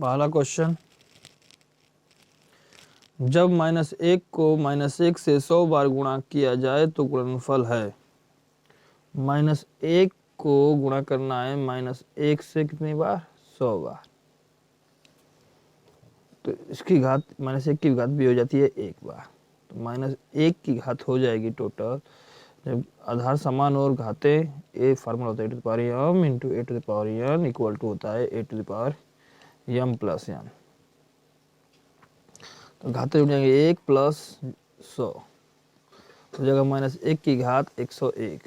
पहला क्वेश्चन, जब -1 को -1 से 100 बार गुणा किया जाए तो गुणनफल है। -1 को गुणा करना है -1 से कितनी बार? 100 बार। तो इसकी घात -1 की घात भी हो जाती है 1 बार, तो -1 की घात हो जाएगी टोटल। जब आधार समान और घातें, ए फार्मूला होता है a⁻m into a⁻n equal to होता है a⁻m प्लस m। तो घातें जुड़ जाएंगे 1 प्लस 100, तो जगह -1 की घात 101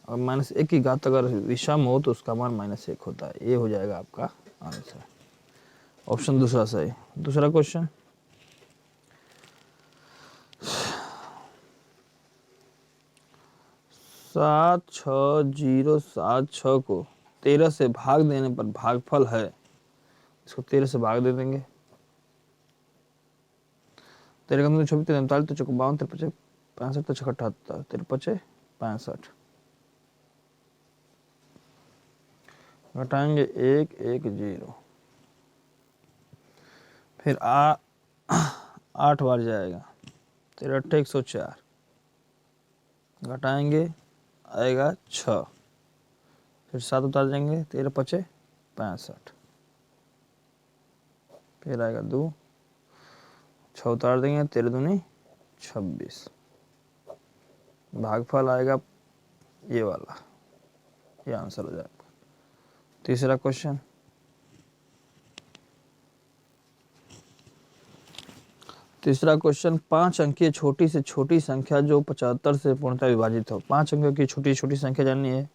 और -1 की घात अगर विषम हो तो उसका मान -1 होता है। ये हो जाएगा आपका आंसर। ऑप्शन दूसरा सही। दूसरा क्वेश्चन, 76076 को 13 से भाग देने पर भागफल है। इसको 13 से भाग दे देंगे। 13 का 26, 43, 54, 53, 65, 78, 53, 65 घटाएंगे 1 1 0, फिर 8 बार जाएगा, 13 8 104 घटाएंगे आएगा 6, फिर 7 उतार देंगे 13 5 65, फिर आएगा 2, 6 उतार देंगे 13 दूनी 26, भागफल आएगा ये वाला, ये आंसर हो जाएगा। तीसरा क्वेश्चन, तीसरा क्वेश्चन, 5 अंकीय छोटी से छोटी संख्या जो 75 से पूर्णतः विभाजित हो। 5 अंकों की छोटी छोटी संख्या जाननी है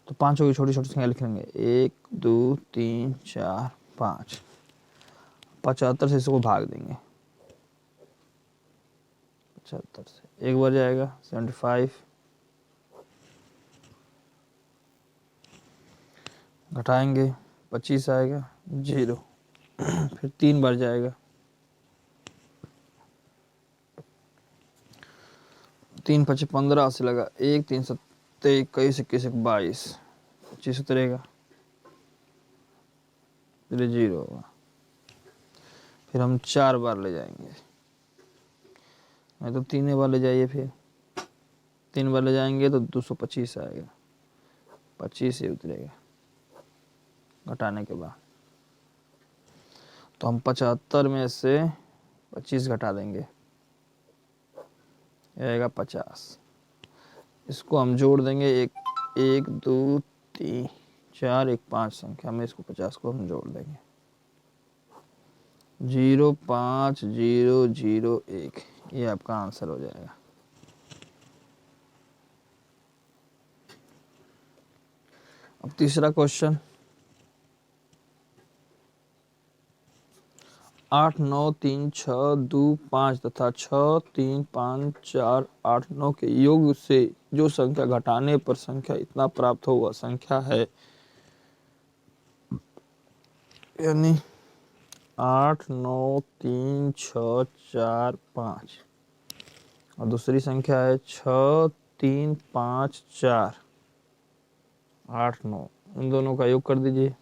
तो 5 की छोटी छोटी संख्या लिख लेंगे 1 2 3 4 5। 75 से इसको भाग देंगे, 75 से एक बार जाएगा 75, घटाएंगे 25 आएगा 0, फिर 3 बार जाएगा, 3 5 15 से लगा 1, 3 7 21 21 22, 25 उतरेगा, फिर 0 होगा। फिर हम 4 बार ले जाएंगे, नहीं तो 3 बार ले जाइए, फिर 3 बार ले जाएंगे तो 225 आएगा, 25 से उतरेगा घटाने के बाद। तो हम 75 में से 25 घटा देंगे, आएगा 50। इसको हम जोड़ देंगे 1 1 2 3 4 1 5 संख्या में, इसको 50 को हम जोड़ देंगे 0 5 0 0 1, ये आपका आंसर हो जाएगा। अब तीसरा क्वेश्चन, 8 9 3 6 2 5 तथा 6 3 5 4 8 9 के योग से जो संख्या घटाने पर संख्या इतना प्राप्त हो वह संख्या है। यानी 8 9 3 6 4 5 और दूसरी संख्या है 6 3 5 4 8 9, इन दोनों का योग कर दीजिए।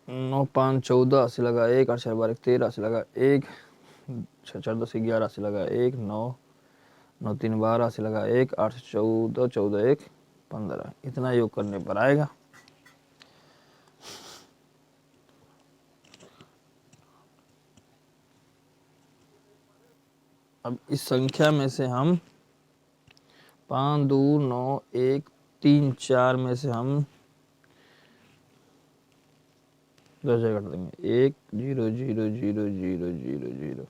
9 5 14 80 लगा 1, 8 4 12 13 80 लगा 1, 6 4 10 11 80 लगा 1, 9 9 3 12 80 लगा 1, 8 14 14 1 15, इतना योग करने पर आएगा। अब इस संख्या में से हम 5 2 9 1 3 4 में से हम 10 घटा देंगे 1 0 0 0 0 0 0,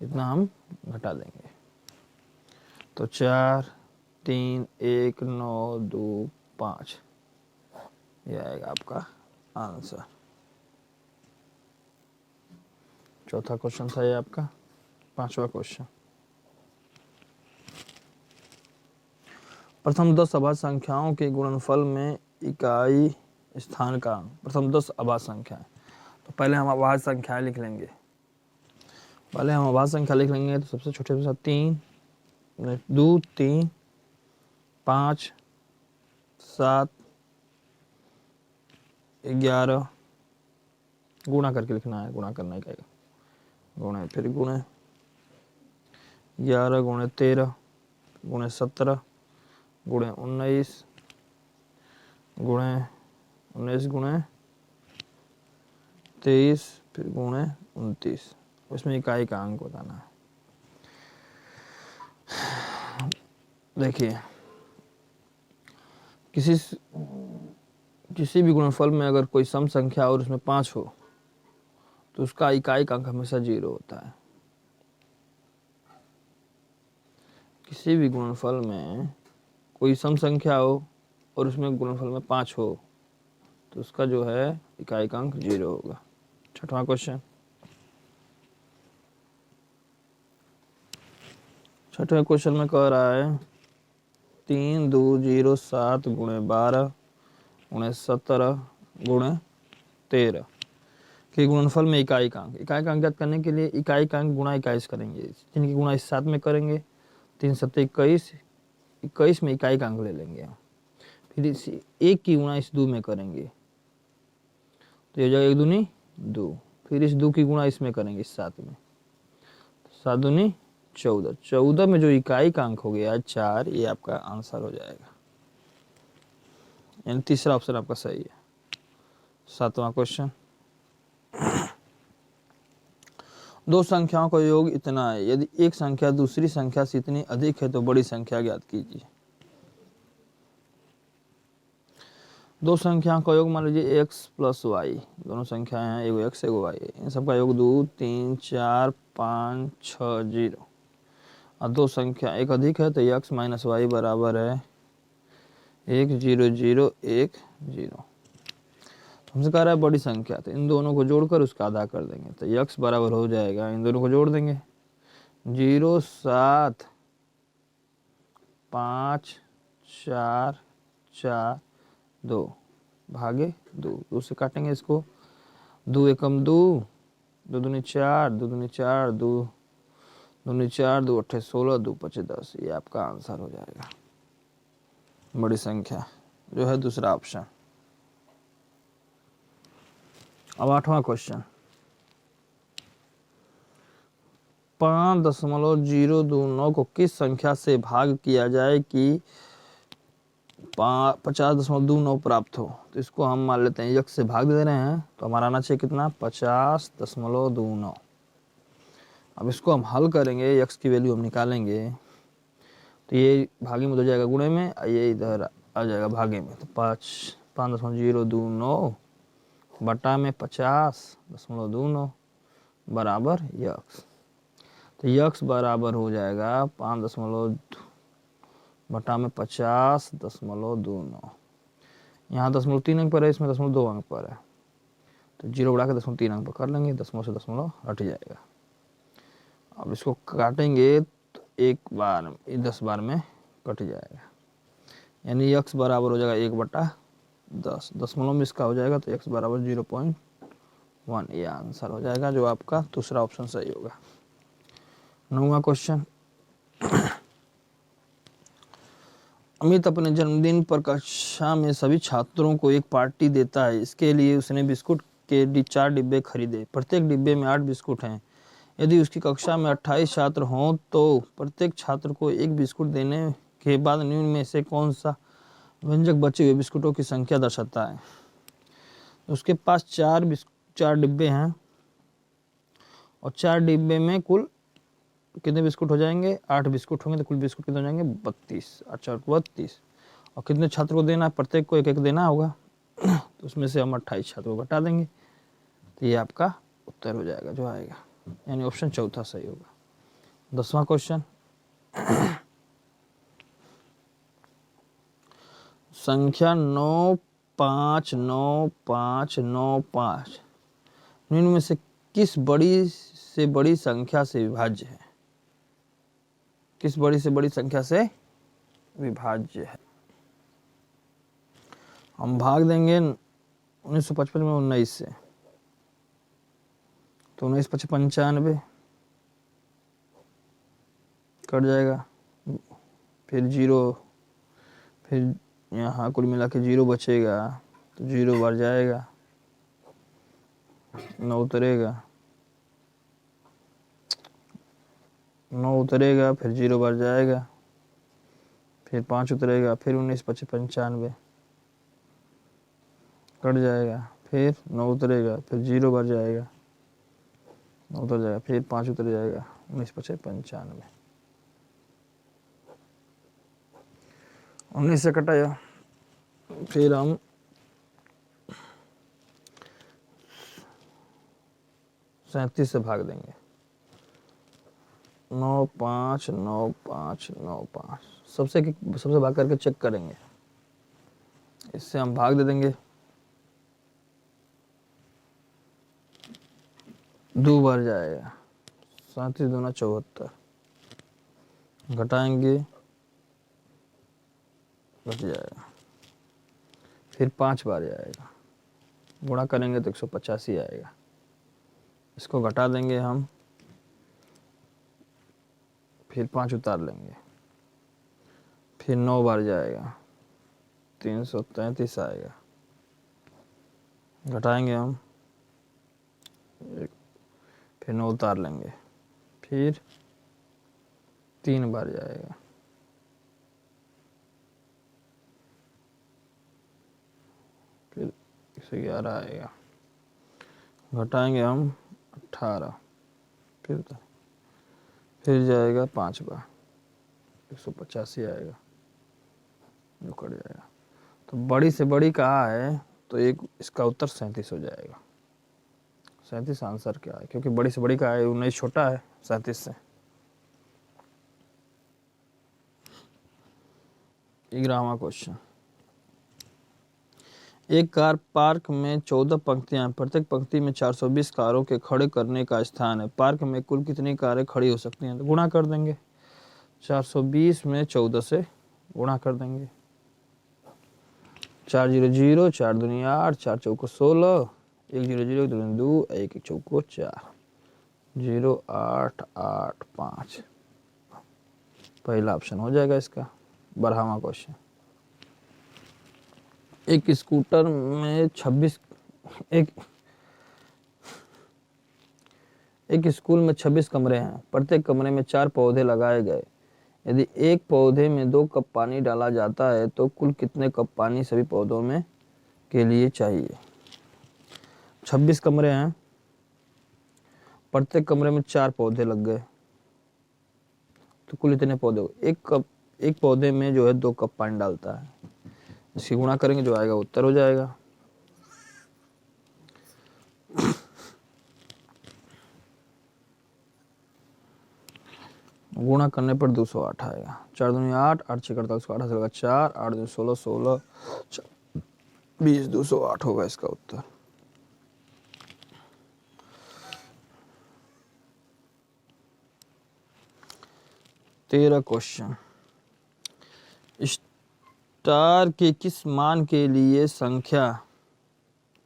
इतना हम घटा देंगे। तो 4 3 1 9 2 5, ये आएगा आपका आंसर। चौथा क्वेश्चन था ये आपका। पांचवा क्वेश्चन, प्रथम 10 अभाज्य संख्याओं के गुणनफल में इकाई स्थान का अंक। प्रथम 10 अभाज्य संख्याएं, तो पहले हम अभाज्य संख्याएं लिख लेंगे। तो सबसे छोटे के साथ 3 2 3 5 7 11 गुणा करके लिखना है, गुणा करना ही कहेगा, गुणे फिर गुणे 11 गुणे 13 गुणे 17 गुणे 19 गुणे 19 गुणे 23 फिर गुणे 29। उसमें इकाई का अंक बताना है। देखिए किसी भी गुणनफल में अगर कोई सम संख्या और उसमें 5 हो तो उसका इकाई का अंक हमेशा 0 होता है। किसी भी गुणनफल में कोई सम संख्या हो और उसमें गुणनफल में 5 हो तो उसका जो है इकाई का अंक 0 होगा। छठवां क्वेश्चन, छठवें क्वेश्चन में कह रहा है 3 2 0 7 गुणे 12 गुणे 17 गुणे 13 के गुणनफल में इकाई का अंक। इकाई का अंक ज्ञात करने के लिए इकाई का अंक गुणा 21 करेंगे, जिनकी गुणा इस 7 में करेंगे, 3 7 21, 21 में इकाई का अंक ले लेंगे। फिर इस 1 की गुणा इस 2 में करेंगे तो ये हो जाएगा 1 दूनी 2, फिर इस 2 की गुणा इसमें करेंगे इस 7 में, 7 दूनी 14, 14 में जो इकाई का अंक हो गया 4, ये आपका आंसर हो जाएगा। यानी तीसरा ऑप्शन आपका सही है। सातवां क्वेश्चन, दो संख्याओं का योग इतना है, यदि एक संख्या दूसरी संख्या से इतनी अधिक है तो बड़ी संख्या ज्ञात कीजिए। दो संख्याओं का योग मान लीजिए x प्लस वाई, दोनों संख्याएं हैं, एगो x एगो y, इन सबका योग 2 3 4 5 6 0। और दो संख्या एक अधिक है तो x माइनस वाई बराबर है 1 0 0 1 0। हमसे कह रहा है बड़ी संख्या, तो इन दोनों को जोड़कर उसका आधा कर देंगे तो x बराबर हो जाएगा, इन दोनों को जोड़ देंगे 0 7 5 4 4 2 भागे 2, 2 से काटेंगे इसको, 2 एकम 2, 2 दूनी 4, 2 दूनी 4, 2 दूनी 4, 2 अट्ठे 16, 2 पचे 10। ये आपका आंसर हो जाएगा बड़ी संख्या जो है दूसरा ऑप्शन। अब आठवां क्वेश्चन, 5.029 को किस संख्या से भाग किया जाए कि 50.29 प्राप्त हो। तो इसको हम मान लेते हैं x से भाग दे रहे हैं तो हमारा आना चाहिए कितना 50.29। अब इसको हम हल करेंगे, x की वैल्यू हम निकालेंगे तो ये भागे में हो जाएगा गुणे में, ये इधर आ जाएगा भागे में, तो 5.029 बटा में 50.29 बराबर x। तो x बराबर हो जाएगा 5 बटा में 50.29। यहाँ 0.3 अंक पर है, इसमें 0.2 अंक पर है, तो 0 बढ़ा के 0.3 अंक पर कर लेंगे, दशमलव से दशमलव हट जाएगा। अब इसको काटेंगे तो एक बार 10 बार में कट जाएगा, यानी x बराबर हो जाएगा 1/10, दशमलव में इसका हो जाएगा तो x बराबर 0.1। ये आंसर हो जाएगा जो आपका दूसरा ऑप्शन सही होगा। 9वां क्वेश्चन, अमित अपने जन्मदिन पर कक्षा में सभी छात्रों को एक पार्टी देता है। इसके लिए उसने बिस्कुट के 4 डिब्बे खरीदे, प्रत्येक डिब्बे में 8 बिस्कुट हैं। यदि उसकी कक्षा में 28 छात्र हों तो प्रत्येक छात्र को एक बिस्कुट देने के बाद निम्न में से कौन सा व्यंजक बचे हुए बिस्कुटों की संख्या दर्शाता है। उसके पास 4 डिब्बे हैं और 4 डिब्बे में कुल कितने बिस्कुट हो जाएंगे, 8 बिस्कुट होंगे, तो कुल बिस्कुट कितने हो जाएंगे 32, 32। और कितने छात्र को देना है, प्रत्येक को एक एक देना होगा, तो उसमें से हम 28 छात्रों को घटा देंगे, तो ये आपका उत्तर हो जाएगा जो आएगा, यानी ऑप्शन चौथा सही होगा। 10वां क्वेश्चन, संख्या 9 5 9 5 9 5 निम्न में से किस बड़ी से बड़ी संख्या से विभाज्य है। किस बड़ी से बड़ी संख्या से विभाज्य है। हम भाग देंगे 1955 में 19 से, तो 19 5 95 कट जाएगा, फिर 0, फिर यहाँ कुल मिला के 0 बचेगा तो 0 बार जाएगा, 9 उतरेगा, 9 उतरेगा, फिर 0 बार जाएगा, फिर 5 उतरेगा, फिर 19 पचे 95 कट जाएगा, फिर 9 उतरेगा, फिर 0 बार जाएगा, 9 उतर जाएगा, फिर 5 उतर जाएगा, 19 पचे 95, 19 से कटाया, फिर हम 37 से भाग देंगे, 9 5 9 5 9 5 सबसे भाग करके चेक करेंगे, इससे हम भाग दे देंगे, 2 बार जाएगा, 37 दूना 74, घटाएंगे घट जाएगा, फिर 5 बार जाएगा, गुणा करेंगे तो 185 आएगा, इसको घटा देंगे हम, फिर 5 उतार लेंगे, फिर 9 बार जाएगा, 333 आएगा, घटाएंगे हम, फिर 9 उतार लेंगे, फिर 3 बार जाएगा, फिर 111 आएगा, घटाएंगे हम 18, फिर जाएगा 5 बार, 185 आएगा, जो कट जाएगा। तो बड़ी से बड़ी कहा है तो एक इसका उत्तर 37 हो जाएगा। 37 आंसर क्या है, क्योंकि बड़ी से बड़ी कहा है, 19 छोटा है 37 से। 11वां क्वेश्चन, एक कार पार्क में 14 पंक्तियां, प्रत्येक पंक्ति में 420 कारों के खड़े करने का स्थान है। पार्क में कुल कितनी कारें खड़ी हो सकती हैं? तो गुणा कर देंगे, 420 में 14 से गुणा कर देंगे, 4 0 0, 4 दूनी 8, 4 चौको 16, 1 0 0, 2 2, 1 1 चौको 4, 0 8 8 5, पहला ऑप्शन हो जाएगा इसका। 12वां क्वेश्चन, एक स्कूटर में 26 एक स्कूल में 26 कमरे हैं, प्रत्येक कमरे में 4 पौधे लगाए गए। यदि एक पौधे में 2 कप पानी डाला जाता है तो कुल कितने कप पानी सभी पौधों में के लिए चाहिए? 26 कमरे हैं, प्रत्येक कमरे में 4 पौधे लग गए, तो कुल इतने पौधे, एक पौधे में जो है 2 कप पानी डालता है, इसकी गुणा करेंगे, जो आएगा उत्तर हो जाएगा। गुणा करने पर 208 आएगा, 4 दूनी 8, 8 6 48, 8 से लगा 4, 8 दूनी 16, 16 20, 208 होगा इसका उत्तर। तेरह क्वेश्चन, स्टार के किस मान के लिए संख्या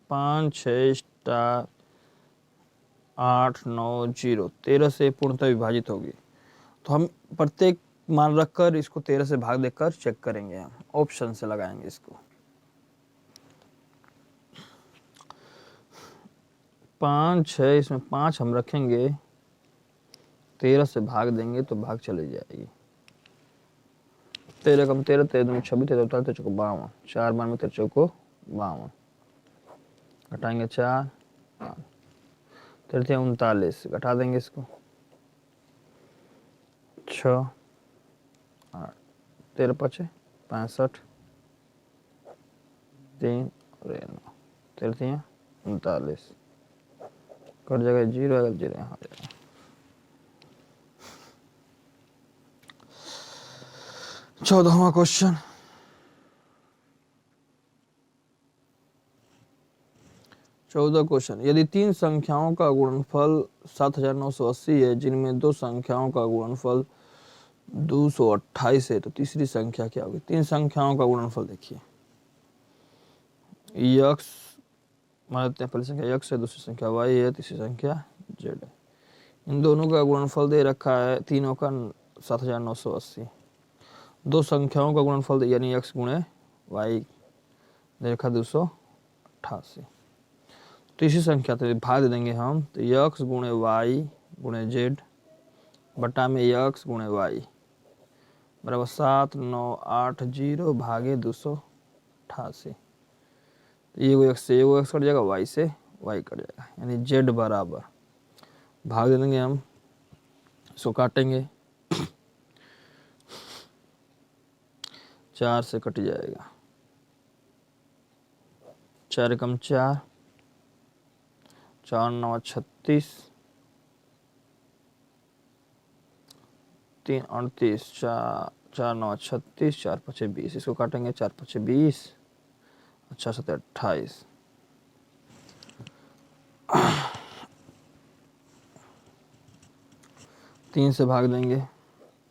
5 6 स्टार 8 9 0 13 से पूर्णतः विभाजित होगी? तो हम प्रत्येक मान रखकर इसको 13 से भाग देकर चेक करेंगे, हम ऑप्शन से लगाएंगे इसको। 5 6, इसमें 5 हम रखेंगे, 13 से भाग देंगे तो भाग चली जाएगी, 13 कम 13, 13 दूनी 26, 13 13 चौको 52, 4 बार में 13 चौको 52, घटाएंगे 4, 13 39, घटा देंगे इसको, 6 8, 13 5 65, 3 और 9, 13 39, कट जाएगा 0, अगर 0 यहाँ जाएगा। 14वां क्वेश्चन, यदि 3 संख्याओं का गुणनफल 7980 है, जिनमें 2 संख्याओं का गुणनफल 228 है, तो तीसरी संख्या क्या होगी? 3 संख्याओं का गुणनफल देखिए, x मान लेते हैं, पहली संख्या x है, दूसरी संख्या y है, तीसरी संख्या z है। इन दोनों का गुणनफल दे रखा है तीनों का 7980, दो संख्याओं का गुणनफल यानी x गुणे y देखा 288। तो इसी संख्या से भाग दे देंगे हम, तो x गुणे y गुणे z बटा में x गुणे y बराबर 7980 भागे 288। ये x से ये x कट जाएगा, y से y कट जाएगा, यानी z बराबर भाग दे देंगे हम, इसको काटेंगे 4 से कट जाएगा, 4 कम 4, 4 9 36, 3 38, 4 9 36, 4 5 20, इसको काटेंगे 4 5 20, 4 7 28, 3 से भाग देंगे,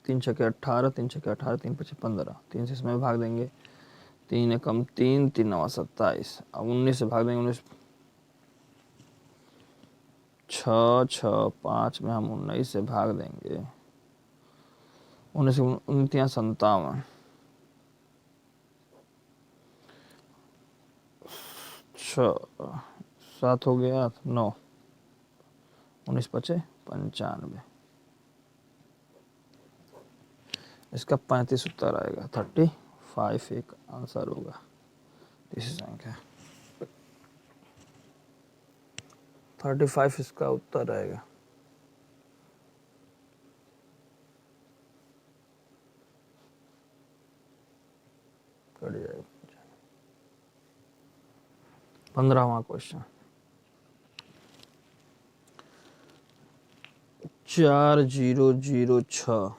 3 छके 18, 3 छके 18, 3 5 15, 3 से इसमें भाग देंगे, 3 कम 3, 3 9 27, अब 19 से भाग देंगे, 19 6 6 5 में हम 19 से भाग देंगे, 19 29 57, 7 हो गया 9, 19 5 95, इसका 35 उत्तर आएगा, 35 एक आंसर होगा तीसरी संख्या, 35 इसका उत्तर आएगा। कट जाएगा। 15वां क्वेश्चन, 4006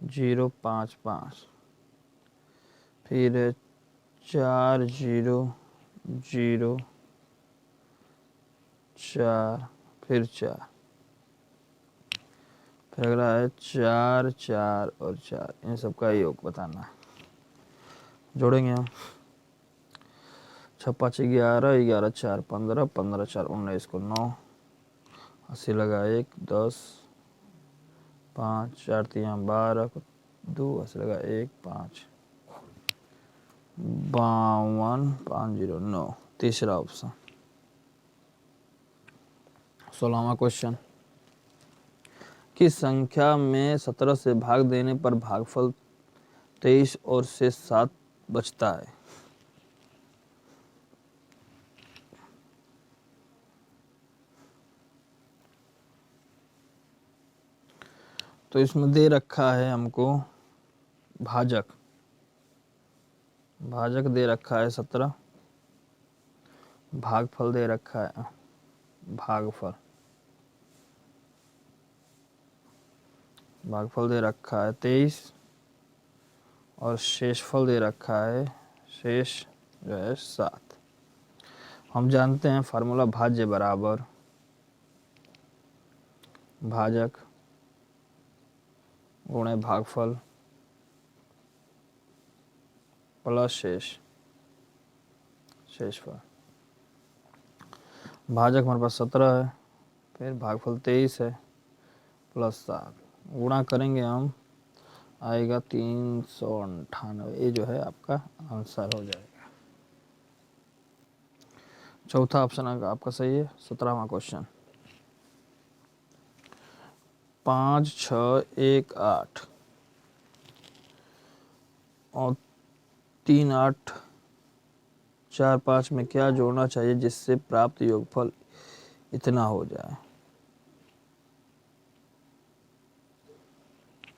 4055, फिर 4004, फिर 4, फिर अगला है 4 4 और 4, इन सब का योग बताना है। जोड़ेंगे हम, 6 5 11, 11 4 15, 15 4 19 को 9, 80 लगा 1 10, 5 4 3 12 को 2, 80 लगा 1 5, 52 509, तीसरा ऑप्शन। 16वां क्वेश्चन, किस संख्या में 17 से भाग देने पर भागफल 23 और शेष 7 बचता है? तो इसमें दे रखा है हमको भाजक, भाजक दे रखा है 17, भागफल दे रखा है भागफल, भागफल दे रखा है 23 और शेषफल दे रखा है शेष जो है 7। हम जानते हैं फार्मूला भाज्य बराबर भाजक गुणे भागफल प्लस शेषफल। भाजक हमारे पास 17 है, फिर भागफल 23 है प्लस 7, गुणा करेंगे हम, आएगा 398, ये जो है आपका आंसर हो जाएगा। चौथा ऑप्शन आपका सही है। 17वां क्वेश्चन, 5 6 1 8 और 3 8 4 5 में क्या जोड़ना चाहिए जिससे प्राप्त योगफल इतना हो जाए?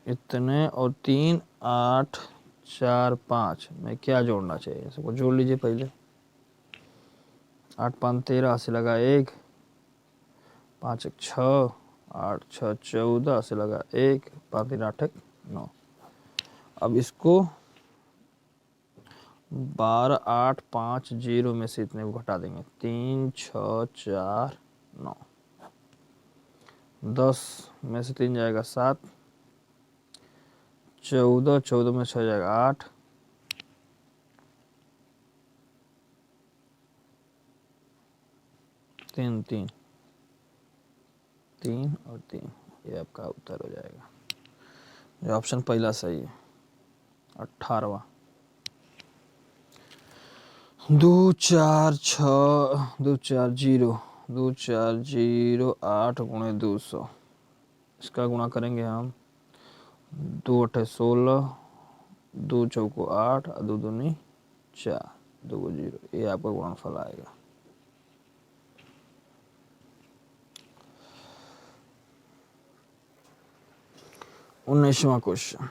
इतने और 3 8 4 5 में क्या जोड़ना चाहिए, सबको जोड़ लीजिए पहले। 8 5 13, 80 लगा 1, 5 1 6, 8 6 14, 80 लगा 1, 5 3 8 9। अब इसको 12 8 5 0 में से इतने को घटा देंगे, 3 6 4 9, 10 में से 3 जाएगा 7, 14 14 में 6 जाएगा 8, 3 3 3 और 3, ये आपका उत्तर हो जाएगा। ये ऑप्शन पहला सही है 18वां। 2 4 6 2 4 0 2 4 0 8 गुणे 200, इसका गुणा करेंगे हम 2 8 16 2 चौको 8 और 2 दूनी 4 2 को 0, ये आपका गुणनफल आएगा। उन्नीसवां क्वेश्चन,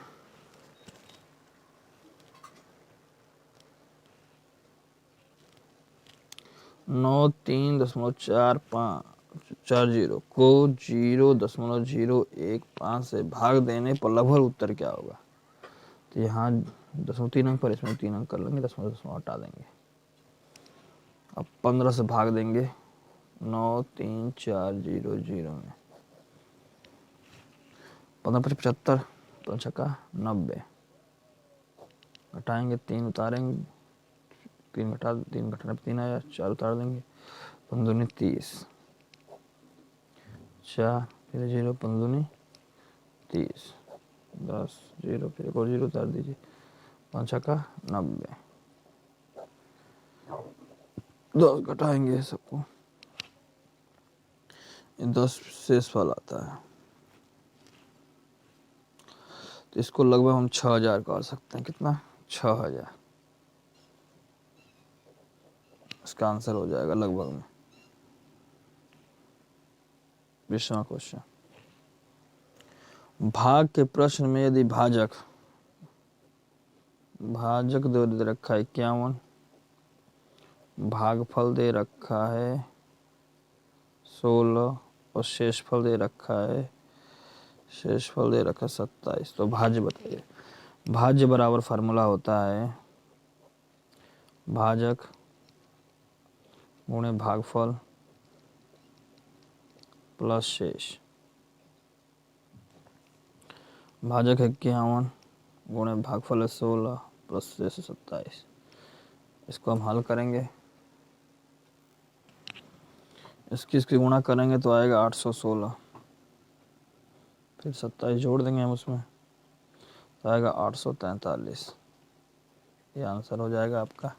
नौ 3.4540 को 0.015 से भाग देने पर लगभग उत्तर क्या होगा? तो यहाँ 3 अंक पर, इसमें 3 अंक कर लेंगे, दशमलव हटा देंगे। अब 15 से भाग देंगे 93400 में, 15 × 75, 5 छक्का 90, घटाएंगे 3 उतारेंगे, 3 घटाने पर 3 आया, 4 उतार देंगे, 5 दूनी 30, 4 फिर 0, 5 दूनी 30, 10 0 फिर एक और 0 उतार दीजिए, 5 छक्का 90, 10 घटाएंगे सबको, 10 शेष फल आता है। तो इसको लगभग हम 6000 कर सकते हैं। कितना? 6000, इसका आंसर हो जाएगा लगभग में। 20वां क्वेश्चन, भाग के प्रश्न में यदि भाजक दे रखा है 51, भागफल दे रखा है 16 और शेषफल दे रखा है 27, तो भाज्य बताइए। भाज्य बराबर फार्मूला होता है भाजक गुणे भागफल प्लस शेष। भाजक है 51 गुणे भागफल है 16 प्लस शेष 27, इसको हम हल करेंगे, इसकी गुणा करेंगे तो आएगा 816, फिर 27 जोड़ देंगे हम उसमें, तो आएगा 843, ये आंसर हो जाएगा आपका।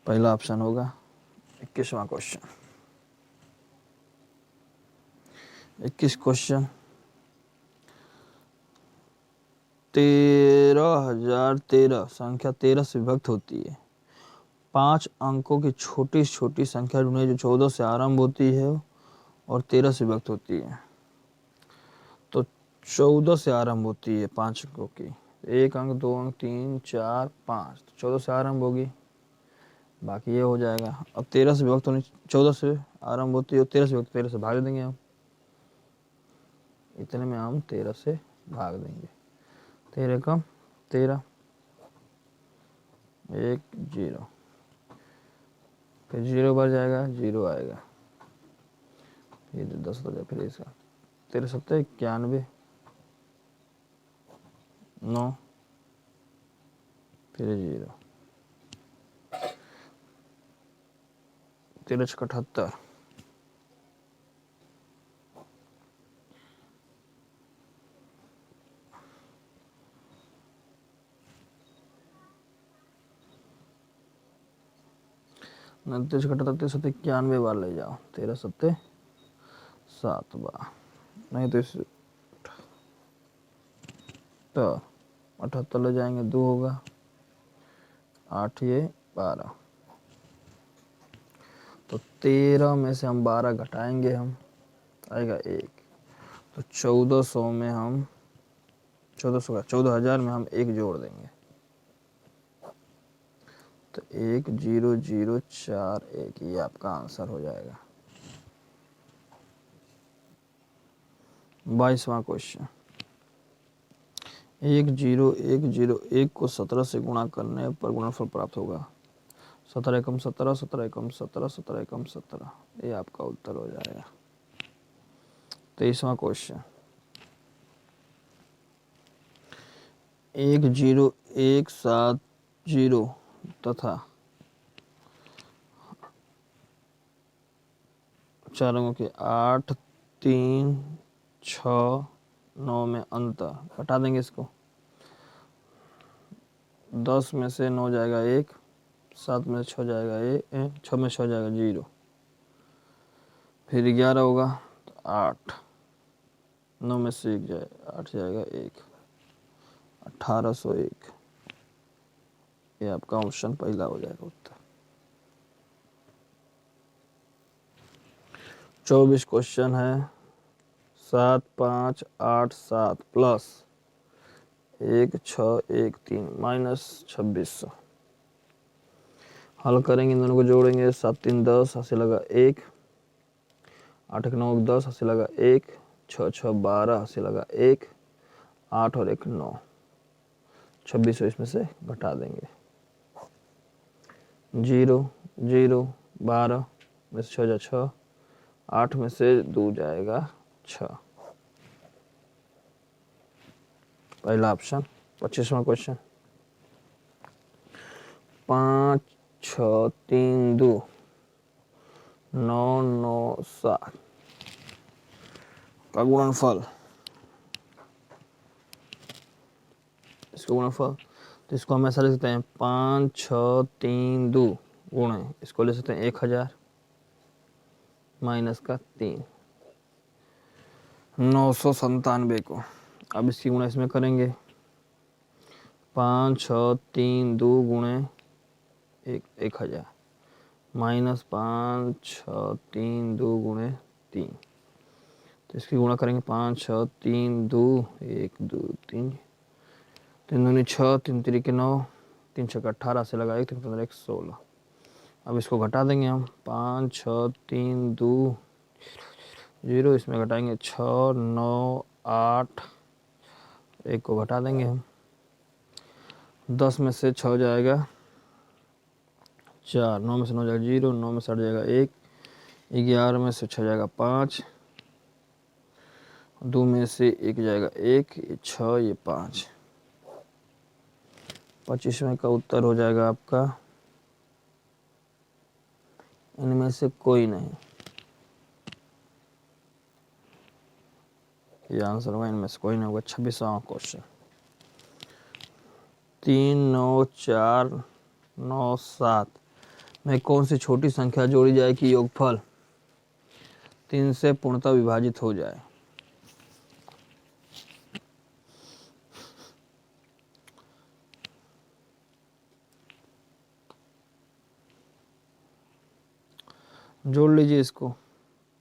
पहला ऑप्शन होगा। 21वां क्वेश्चन, 21 क्वेश्चन, 13013 संख्या 13 से विभक्त होती है। 5 अंकों की छोटी छोटी संख्या ढूंढे जो 14 से आरंभ होती है और 13 से विभक्त होती है। तो 14 से आरंभ होती है 5 अंकों की, 1 अंक 2 अंक 3 4 5, तो 14 से आरंभ होगी, बाकी ये हो जाएगा। अब 13 से विभक्त होनी, 14 से आरंभ होती है, 13 से विभक्त, 13 से भाग देंगे हम, इतने में हम 13 से भाग देंगे, 13 कम 13, 1 0, फिर 0 बढ़ जाएगा, 0 आएगा, फिर 10 हो जाए, फिर इसका 13 7 91, 9 फिर 0, 13 × 78, उनतीस 91 बार ले जाओ, 13 7 7 बार, नहीं तो इस तो 78 ले जाएंगे, 2 होगा, 8 ये 12, तो 13 में से हम 12 घटाएंगे हम, आएगा 1, तो 1400 में हम 14,000 में हम 1 जोड़ देंगे, तो 10041, ये आपका आंसर हो जाएगा। 22वां क्वेश्चन, 10101 को 17 से गुणा करने पर गुणनफल प्राप्त होगा। 17 एकम 17, 17 एकम 17, 17 एकम 17, ये आपका उत्तर हो जाएगा। 23वां क्वेश्चन, 10170 तथा चार अंकों की 8, 3, 6, 9 में अंतर घटा देंगे इसको। 10 में से 9 जाएगा 1, 7 में से 6 जाएगा 6 में 6 जाएगा 0, फिर 11 होगा तो 8, 9 में से 1 जाए 8 जाएगा 1, 1801। ये आपका ऑप्शन पहला हो जाएगा उत्तर। 24 क्वेश्चन है। 7, 5, 8, 7 प्लस 1, 6, 1, 3 माइनस 2600। हल करेंगे, इन दोनों को जोड़ेंगे। 7, 3, 10, हासिल लगा 1, 8, 1, 9, 10, हासिल लगा 1, 6, 6, 12, हासिल लगा 1, 8 और 1, 9। 2600 इसमें से घटा देंगे। 0, 0, 12 में से 6 जा 6, 8 में से 2 जाएगा 6। पहला ऑप्शन। 25वां क्वेश्चन। 5, 6, 3, 2, 9, 9, 7 का गुणनफल। इसका गुणनफल तो इसको हम ऐसा लिख सकते हैं 5, 6, 3, 2 गुणे, इसको ले सकते हैं 1000 माइनस का 3, 997 को। अब इसकी गुणा इसमें करेंगे। 5, 6, 3, 2 गुणे 1000 माइनस 5, 6, 3, 2 गुणे 3। तो इसकी गुणा करेंगे। 5, 6, 3, 2, 1, 2, 3, 3 दूनी 6, 3 3 9, 3 6 18 से लगा 1, 3 15 1 16। अब इसको घटा देंगे हम। 5, 6, 3, 2 0, इसमें घटाएंगे 6, 9, 8, 1 को घटा देंगे हम। 10 में से 6 जाएगा 4, 9 में से 9 जाएगा 0, 9 में से 8 जाएगा 1, 11 में से 6 जाएगा 5, 2 में से 1 जाएगा 1, ये 6, ये 5। 25वें का उत्तर हो जाएगा आपका इनमें से कोई नहीं। ये आंसर होगा इनमें से कोई नहीं होगा। 26वां क्वेश्चन। 3, 9, 4, 9, 7 में कौन सी छोटी संख्या जोड़ी जाए कि योगफल 3 से पूर्णतः विभाजित हो जाए। जोड़ लीजिए इसको।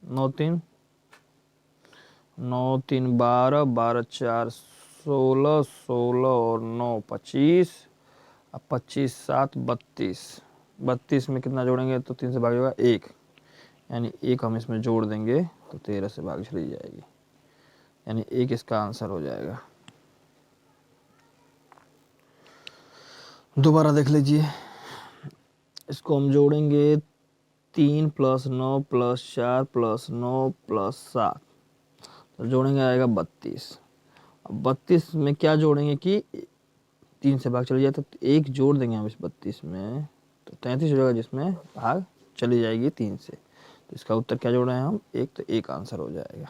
9 3 9 3 12, 12 4 16, 16 और 9 25, अब 25 7 32। 32 में कितना जोड़ेंगे तो 3 से भाग होगा 1, यानी 1 हम इसमें जोड़ देंगे तो 13 से भाग चली जाएगी, यानी 1 इसका आंसर हो जाएगा। दोबारा देख लीजिए, इसको हम जोड़ेंगे। 3 + 9 + 4 + 9 + 7 तो जोड़ेंगे आएगा 32। अब 32 में क्या जोड़ेंगे कि 3 से भाग चली जाए तो 1 जोड़ देंगे हम इस 32 में तो 33 हो जाएगा, जिसमें भाग चली जाएगी 3 से। तो इसका उत्तर क्या जोड़ रहे हैं हम 1, तो 1 आंसर हो जाएगा।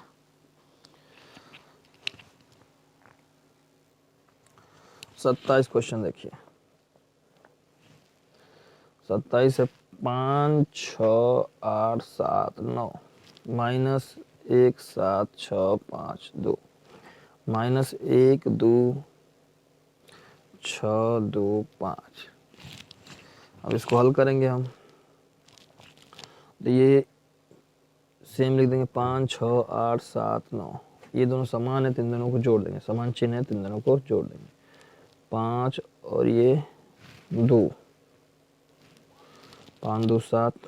27 क्वेश्चन देखिए। 27 है। 5, 6, 8, 7, 9 माइनस 1, 7, 6, 5, 2 माइनस 1, 2, 6, 2, 5। अब इसको हल करेंगे हम तो ये सेम लिख देंगे। 5, 6, 8, 7, 9 ये दोनों समान है तो इन दोनों को जोड़ देंगे। समान चिन्ह है तो इन दोनों को जोड़ देंगे। 5 और ये 2, 5 2 7,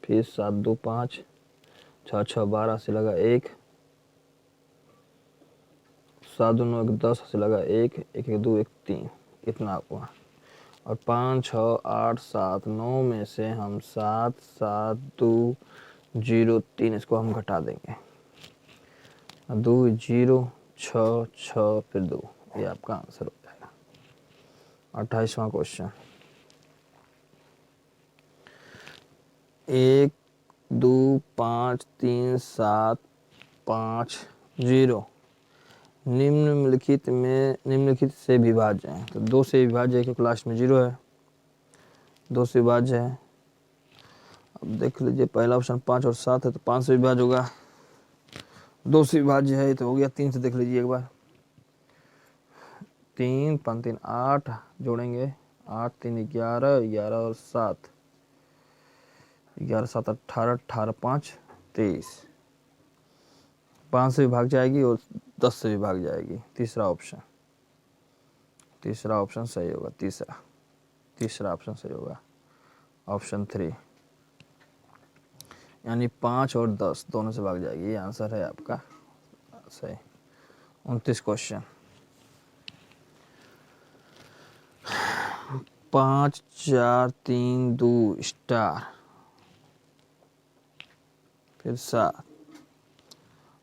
फिर 7 2 5, 6 6 12 से लगा 1, 7 2 9 1 10 से लगा 1, 1 1 2 1 3, इतना हुआ। और 5 6 8 7 9 में से हम 7 7 2 0 3 इसको हम घटा देंगे। 2 0 6 6 फिर 2, ये आपका आंसर हो जाएगा। 28वां क्वेश्चन। 1 2 5 3 7 5 0 निम्नलिखित से विभाज्य है। तो 2 से विभाज्य है क्योंकि लास्ट में 0 है, 2 से विभाज्य है। अब देख लीजिए पहला ऑप्शन 5 और 7 है तो 5 से विभाज्य होगा, 2 से विभाज्य है तो हो गया 3 से। देख लीजिए एक बार, 3 5 3 8 जोड़ेंगे, 8 3 11, 11 और 7, 11 7 18, 18 5 23, 5 से विभाग जाएगी और 10 से विभाग जाएगी। तीसरा ऑप्शन सही होगा। तीसरा ऑप्शन सही होगा, ऑप्शन 3, यानी 5 और 10 दोनों से भाग जाएगी। ये आंसर है आपका सही। 29 क्वेश्चन, 5 4 3 2 स्टार, फिर 7,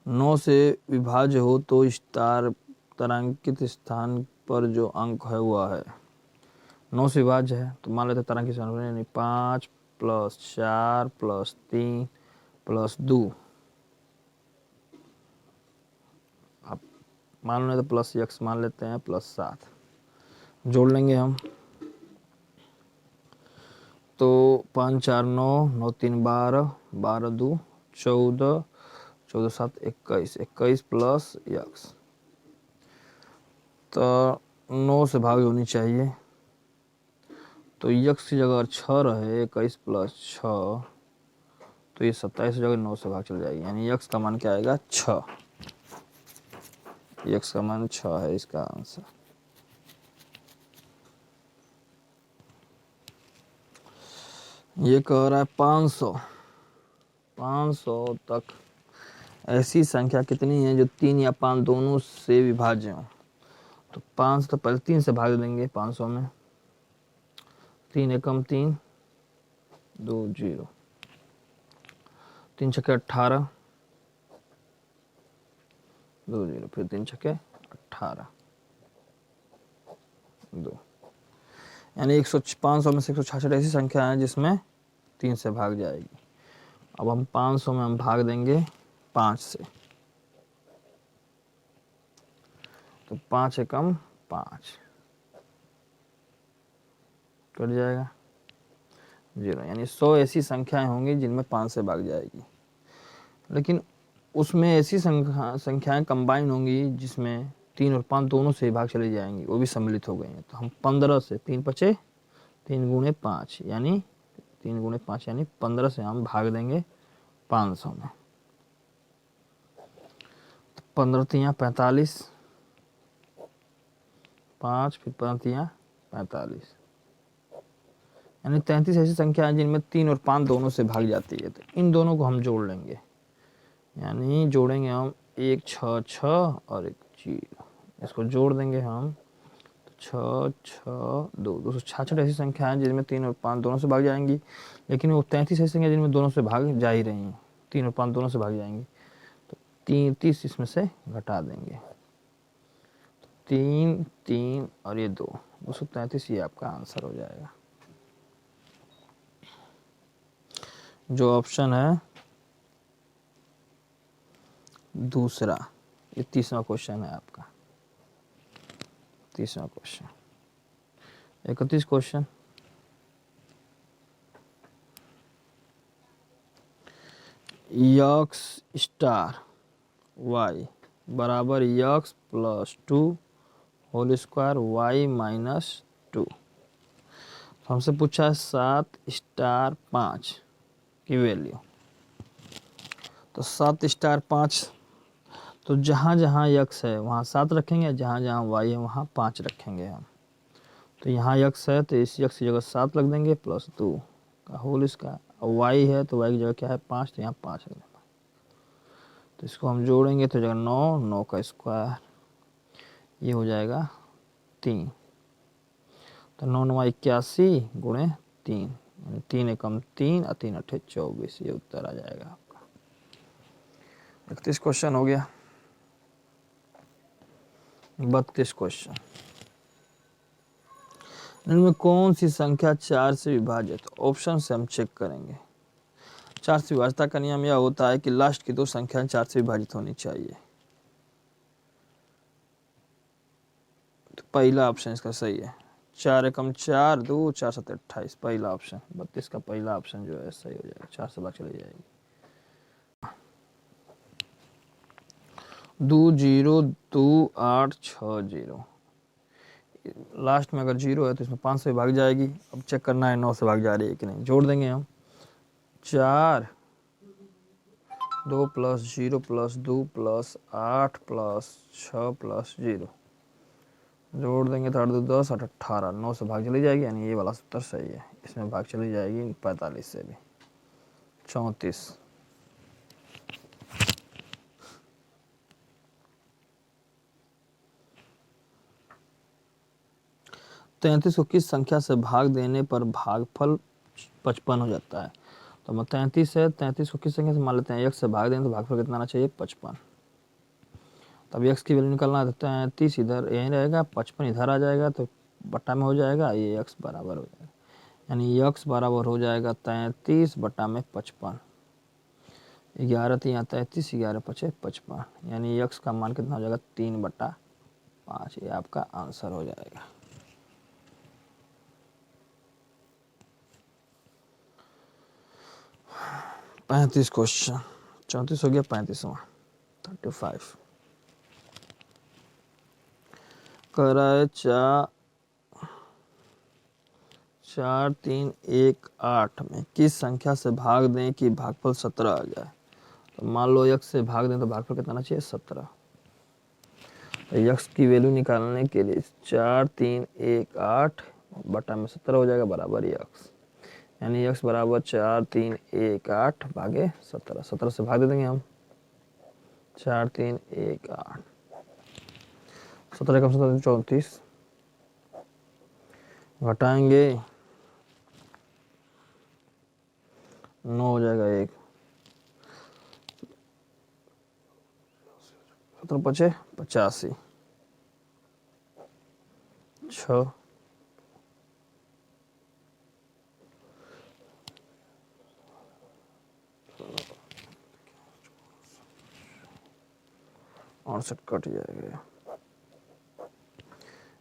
9 से विभाज्य हो तो स्टार तारांकित स्थान पर जो अंक है वह है। 9 से विभाज्य है तो मान लेते तारांकित स्थान पर, यानी 5 + 4 + 3 + 2, आप मान लेते प्लस x मान लेते हैं, +7 जोड़ लेंगे हम। तो 5 4 9, 9 3 12, 12 2 14, 14 7 21, 21 + x। तो 9 से भाग होनी चाहिए, तो x की जगह 6 रहे, 21 + 6, तो ये 27 की जगह 9 से भाग चल जाएगी, यानी x का मान क्या आएगा 6। x का मान 6 है इसका आंसर। ये कह रहा है 500 तक ऐसी संख्या कितनी है जो 3 या 5 दोनों से विभाज्य हो। तो 5 तो पहले 3 से भाग देंगे 500 में, 3 एकम 3, 2 0, 3 छक्के 18, 2 0, फिर 3 छक्के 18, 2, यानी 500 में से 166 ऐसी संख्या है जिसमें 3 से भाग जाएगी। अब हम 500 में हम भाग देंगे 5 से, तो 5 एकम 5 कट जाएगा 0, यानी 100 ऐसी संख्याएं होंगी जिनमें 5 से भाग जाएगी। लेकिन उसमें ऐसी संख्याएं कंबाइन होंगी जिसमें 3 और 5 दोनों से भाग चली जाएंगी, वो भी सम्मिलित हो गई हैं। तो हम 15 से 3 × 5 यानी 3 × 5 यानी 15 से हम भाग देंगे 500 में। 15 3 45, 5 फिर 15 3 45, यानी 33 ऐसी संख्या है जिनमें 3 और 5 दोनों से भाग जाती है। तो इन दोनों को हम जोड़ लेंगे, यानी जोड़ेंगे हम 1 6 6 और 1 0, इसको जोड़ देंगे हम, तो 6 6 2, 266 ऐसी संख्या है जिनमें 3 और 5 दोनों से भाग जाएंगी। लेकिन वो 33 ऐसी संख्या जिनमें दोनों से भाग जा ही रही हैं, 3 और 5 दोनों से भाग जाएंगी, तो 30 इसमें से घटा देंगे, 3 3 और ये 2, 233 ये आपका आंसर हो जाएगा। जो ऑप्शन है दूसरा, ये 30वां क्वेश्चन है आपका, 30वां question. 31 question, x star y बराबर x + 2 होल स्क्वायर y - 2। हमसे पूछा है 7 स्टार 5 की वैल्यू। तो 7 स्टार 5, तो जहाँ जहाँ x है वहाँ 7 रखेंगे, जहाँ जहाँ y है वहाँ 5 रखेंगे हम। तो यहाँ x है तो इस x की जगह 7 रख देंगे, +2 का होल स्क्वायर, और y है तो y की जगह क्या है 5, तो यहाँ 5 रख देंगे। तो इसको हम जोड़ेंगे तो जगह 9, 9 का स्क्वायर, ये हो जाएगा 3, तो 9 9 81 गुणे 3, 3 एकम 3 और 3 8 24, ये उत्तर आ जाएगा आपका। 31 क्वेश्चन हो गया। 32 क्वेश्चन, इनमें कौन सी संख्या 4 से विभाजित? ऑप्शन से हम चेक करेंगे। 4 से विभाजता का नियम यह होता है कि लास्ट की दो संख्याएं 4 से विभाजित होनी चाहिए। तो पहला ऑप्शन इसका सही है। 4 एकम 4, 2 4 7 28, पहला ऑप्शन 32 का पहला ऑप्शन जो है सही हो जाएगा, 4 से भाग चली जाएगी। 2 0 2 8 6 0, लास्ट में अगर 0 है तो इसमें 5 से भाग जाएगी। अब चेक करना है 9 से भाग जा रही है कि नहीं। जोड़ देंगे हम 4 2 plus 0 plus 2 plus 8 plus 6 plus 0, जोड़ देंगे तो 8 2 10 8 18, 9 से भाग चली जाएगी, यानी ये वाला उत्तर सही है। इसमें भाग चली जाएगी 45 से भी। 34 33 को किस संख्या से भाग देने पर भागफल 55 हो जाता है। तो हम 33 है, 33 को किस संख्या से मान लेते हैं, x से भाग दें तो भागफल कितना आना चाहिए 55। तब x की वैल्यू निकालना है, 33 इधर यहीं रहेगा, 55 इधर आ जाएगा तो बट्टा में हो जाएगा, ये x बराबर हो जाएगा, यानी x बराबर हो जाएगा 33 बट्टा में 55। 11 3 33, 11 5 55, यानी x का मान कितना हो जाएगा 3/5। ये आपका आंसर हो जाएगा। पैंतीस क्वेश्चन, 34 हो गया, 35वां 35 कह रहा है 4 3 1 8 में किस संख्या से भाग दें कि भागफल 17 आ जाए। तो मान लो x से भाग दें तो भागफल कितना आना चाहिए 17। तो x की वैल्यू निकालने के लिए 4 3 1 8 बटा में 17 हो जाएगा बराबर x, यानी x बराबर 4 3 1 8 भागे 17। 17 से भाग दे देंगे हम, 4 3 1 8, 17 कम 17 34, घटाएंगे 9 हो जाएगा 1, 17 5 85, 6 68 कट जाएगा,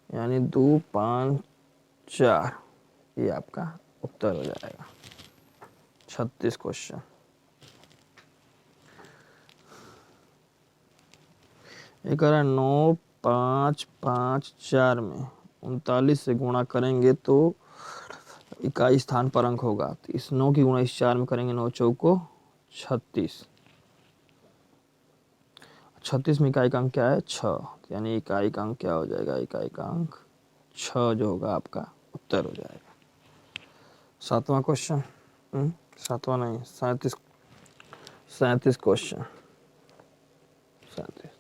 यानी 2 5 4, ये आपका उत्तर हो जाएगा। 36 क्वेश्चन, ये कह रहा है 9 5 5 4 में 39 से गुणा करेंगे तो इकाई स्थान पर अंक होगा। तो इस 9 की गुणा इस 4 में करेंगे, 9 चौको 36, 36 में इकाई का अंक क्या है 6, यानी इकाई का अंक क्या हो जाएगा, इकाई का अंक 6 जो होगा आपका उत्तर हो जाएगा। 7वां क्वेश्चन, 7वां नहीं 37 क्वेश्चन, 37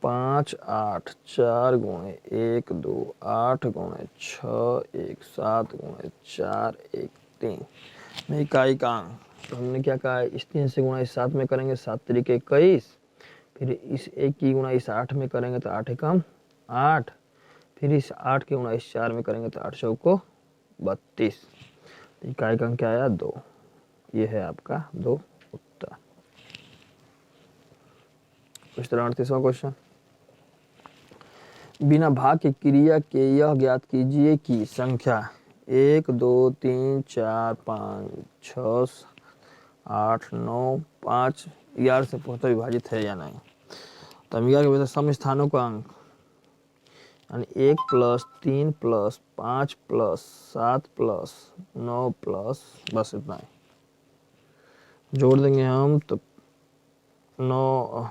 5 8 4 गुणे 1 2 8 गुणे 6 1 7 गुणे 4 1 3 में इकाई का अंक। तो हमने क्या कहा है, इस 3 से गुणा इस 7 में करेंगे 7 तरीके 21, फिर इस 1 की गुणा इस 8 में करेंगे तो 8 एकम 8, फिर इस 8 की गुणा इस 4 में करेंगे तो 8 चौको 32, इकाई का अंक क्या आया 2, ये है आपका 2 उत्तर। इस तरह 38वां क्वेश्चन, बिना भाग की क्रिया के यह ज्ञात कीजिए कि संख्या 1 2 3 4 5 6 8 9 5 11 से पूर्णतः विभाजित है या नहीं। तो हम 11 के भीतर सम स्थानों का अंक, यानी 1 plus 3 plus 5 plus 7 plus 9 plus, बस इतना ही जोड़ देंगे हम तो 9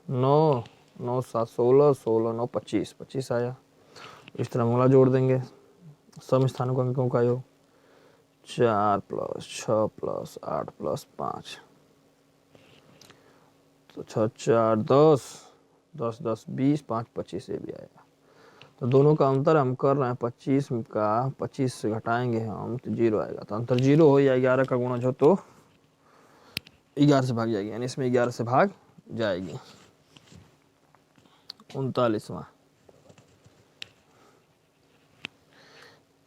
9 9 7 16 16 9 25 25 आया। इस तरह मोला जोड़ देंगे, सम स्थानों का अंकों का योग 4 प्लस 6 प्लस 8 प्लस 5, तो 6 4 10 10 10 20 5 25 ये भी आएगा। तो दोनों का अंतर हम कर रहे हैं 25 का 25 से घटाएंगे हम तो 0 आएगा। तो अंतर 0 हो या 11 का गुणज हो तो 11 से भाग जाएगी, यानी इसमें 11 से भाग जाएगी। 39वां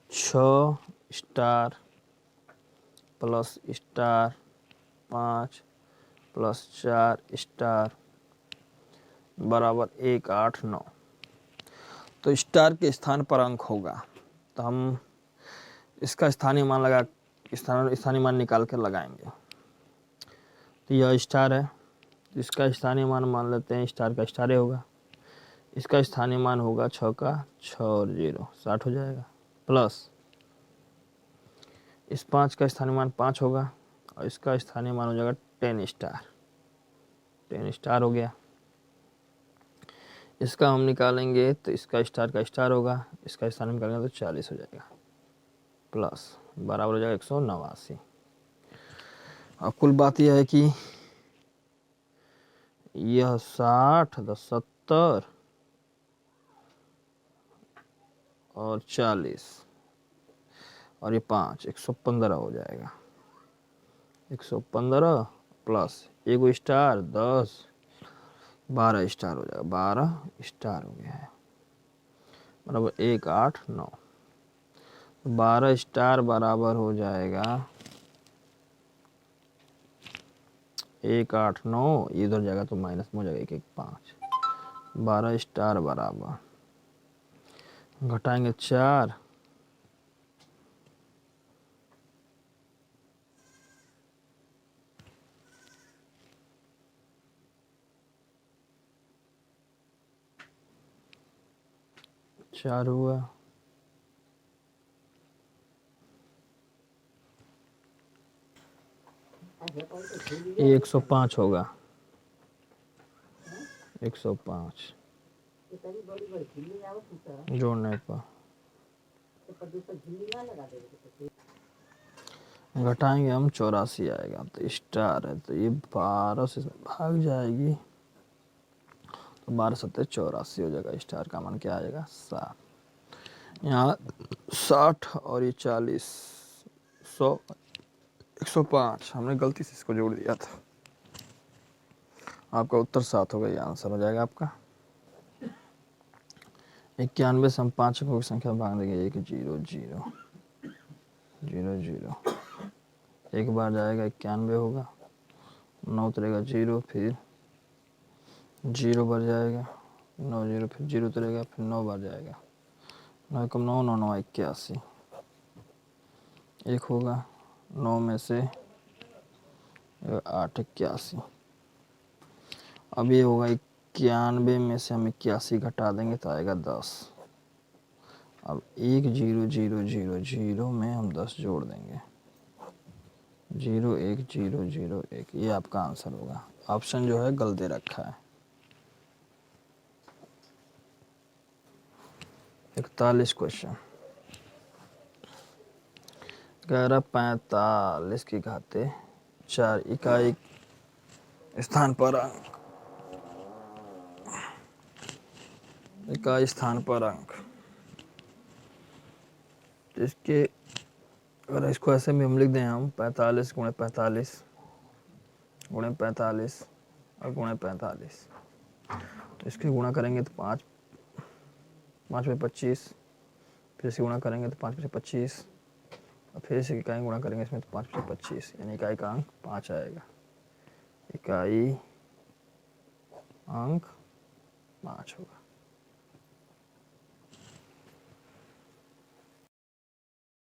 6 star plus star 5 plus 4 star बराबर 1 8 9। तो स्टार के स्थान पर अंक होगा, तो हम इसका स्थानीय मान लगा स्थानीय मान निकाल कर लगाएंगे। तो यह स्टार है, तो इसका स्थानीय मान लेते हैं स्टार का स्टार ही होगा। इसका स्थानीय मान होगा 6 का 6 और 0 60 हो जाएगा, प्लस इस 5 का स्थानीय मान 5 होगा और इसका स्थानीय मान हो जाएगा 10 स्टार। 10 स्टार हो गया। इसका हम निकालेंगे तो इसका स्टार का स्टार होगा, इसका स्थानीय निकालेंगे तो 40 हो जाएगा, प्लस बराबर हो जाएगा 189। अब कुल बात यह है कि यह 60 70 और 40 और ये 5 115 हो जाएगा। 115 प्लस एक स्टार 10 12 स्टार हो जाएगा, 12 स्टार हो गया है बराबर 1 8 9। 12 स्टार बराबर हो जाएगा 1 8 9, इधर जाएगा तो माइनस में हो जाएगा 1 1 5। 12 स्टार बराबर घटाएंगे 4 4 हुआ, ये 105 होगा, 105 जोड़ने पर घटाएंगे हम 84 आएगा। तो स्टार है तो ये 12 से भाग जाएगी, तो 12 सत्ते 84 हो जाएगा। स्टार का मान क्या आ जाएगा 7। यहाँ 60 और ये 40 100 105 हमने गलती से इसको जोड़ दिया था। आपका उत्तर 7 होगा, ये आंसर हो जाएगा आपका। 91 से हम 5 अंकों की संख्या भाग देंगे 1 0 0 0 0। एक बार जाएगा 91 होगा, 9 उतरेगा 0, फिर 0 बार जाएगा 9 0, फिर 0 उतरेगा, फिर 9 बार जाएगा 9 कम 9 9 9 81 एक होगा, 9 में से 8 81। अब ये होगा 91 में से हम 81 घटा देंगे तो आएगा 10। अब 1 0 0 0 0 में हम 10 जोड़ देंगे, 0 1 0 0 1, ये आपका आंसर होगा। ऑप्शन जो है गलत दे रखा है। 41 क्वेश्चन, 11 45 की घाते 4 इकाई स्थान पर अंक, इकाई स्थान पर अंक। इसके अगर इसको ऐसे में हम लिख दें हम 45 गुणे 45 गुणे 45 और गुणे 45, तो इसकी गुणा करेंगे तो 5 5 में 25, फिर इसे गुणा करेंगे तो 5 में 25 और फिर इसे इकाई गुणा करेंगे इसमें तो 5 में 25, यानी इकाई का अंक 5 आएगा। इकाई अंक 5 होगा।